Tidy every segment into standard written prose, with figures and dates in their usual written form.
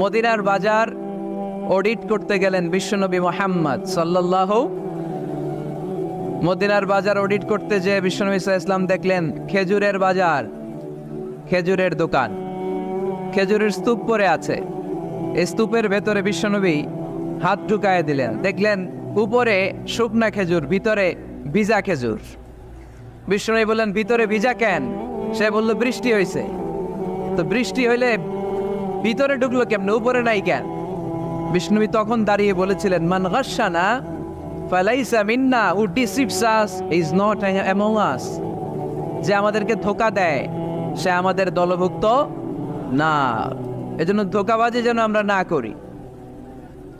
মদিনার বাজার অডিট করতে গেলেন বিশ্বনবী মুহাম্মদ সাল্লাল্লাহু। মদিনার বাজার অডিট করতে যে বিশ্বনবী সাল্লাল্লাহু আলাইহি ওয়াসাল্লাম দেখলেন খেজুরের বাজার, খেজুরের দোকান, খেজুরের স্তূপ পড়ে আছে। এই স্তূপের ভেতরে বিশ্বনবী হাত ঢুকায় দিলেন, দেখলেন উপরে শুকনা খেজুর, ভিতরে ভিজা খেজুর। বিশ্বনবী বললেন, ভিতরে ভিজা কেন? সে বলল, বৃষ্টি হয়েছে। তো বৃষ্টি হইলে ভিতরে ঢুকলো কেমনে, উপরে নাই কেন? বিষ্ণুবী তখন দাঁড়িয়ে বলেছিলেন, মান গাশশানা ফালাইসা মিন্না, who deceives us is not among us. যে আমাদেরকে ধোঁকা দেয় সে আমাদের দলভুক্ত না। এজন্য ধোঁকাবাজি যেন আমরা না করি,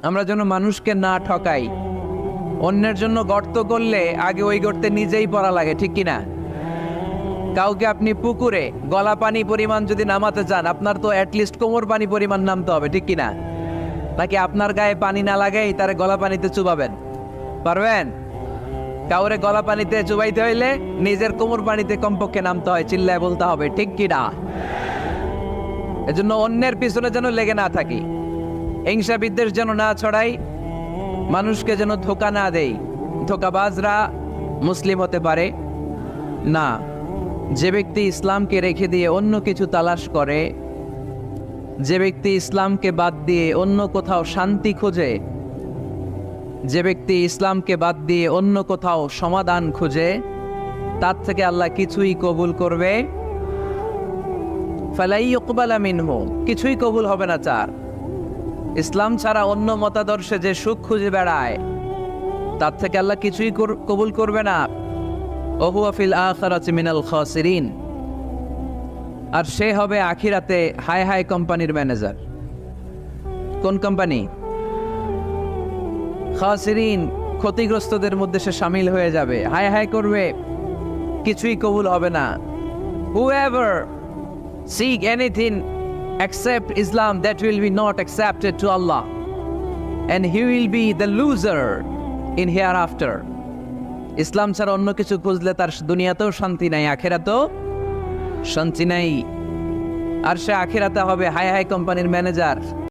আমরা যেন মানুষকে না ঠকাই। অন্যের জন্য গর্ত করলে আগে ওই গর্তে নিজেই পড়া লাগে, ঠিক কিনা? কাউকে আপনি পুকুরে গলা পানি পরিমাণ যদি নামাতে চান, আপনার তো অ্যাটলিস্ট কোমর পানি পরিমাণ নামতে হবে, ঠিক কিনা? নাকি আপনার গায়ে পানি না লাগাই তার গলা পানিতে চুবাবেন? পারবেন? কাউরে গলা পানিতে চুবাইতে হইলে নিজের কোমর পানিতে কমপক্ষে নামতে হয়, চিল্লায় বলতে হবে, ঠিক কিনা? এজন্য অন্যের পিছনে যেন লেগে না থাকি, হিংসা বিদ্বেষ যেন না ছড়াই, মানুষকে যেন ধোঁকা না দেই। ধোঁকাবাজরা মুসলিম হতে পারে না। যে ব্যক্তি ইসলামকে রেখে দিয়ে অন্য কিছু তালাশ করে, যে ব্যক্তি ইসলামকে বাদ দিয়ে অন্য কোথাও শান্তি খোঁজে, যে ব্যক্তি ইসলামকে বাদ দিয়ে অন্য কোথাও সমাধান খোঁজে, তার থেকে আল্লাহ কিছুই কবুল করবে ফালাই ইউকবালা মিনহু, কিছুই কবুল হবে না। চার, ইসলাম ছাড়া অন্য মতাদর্শে যে সুখ খুঁজে বেড়ায়, তার থেকে আল্লাহ কিছুই কবুল করবে না। ওহুয়া ফিল আখিরাতি মিনাল খাসিরিন, আর সে হবে আখিরাতে হাই হাই কোম্পানির ম্যানেজার। কোন কোম্পানি? খাসিরিন, ক্ষতিগ্রস্তদের মধ্যে সে শামিল হয়ে যাবে, হাই হাই করবে, কিছুই কবুল হবে না। Whoever seek anything except Islam, that will be not accepted to Allah, and he will be the loser in hereafter. ইসলাম ছাড়া অন্য কিছু খুঁজলে তার দুনিয়াতেও শান্তি নাই, আখিরাতেও শান্তি নাই, আর সে আখিরাতে হবে হাই হাই কোম্পানির ম্যানেজার।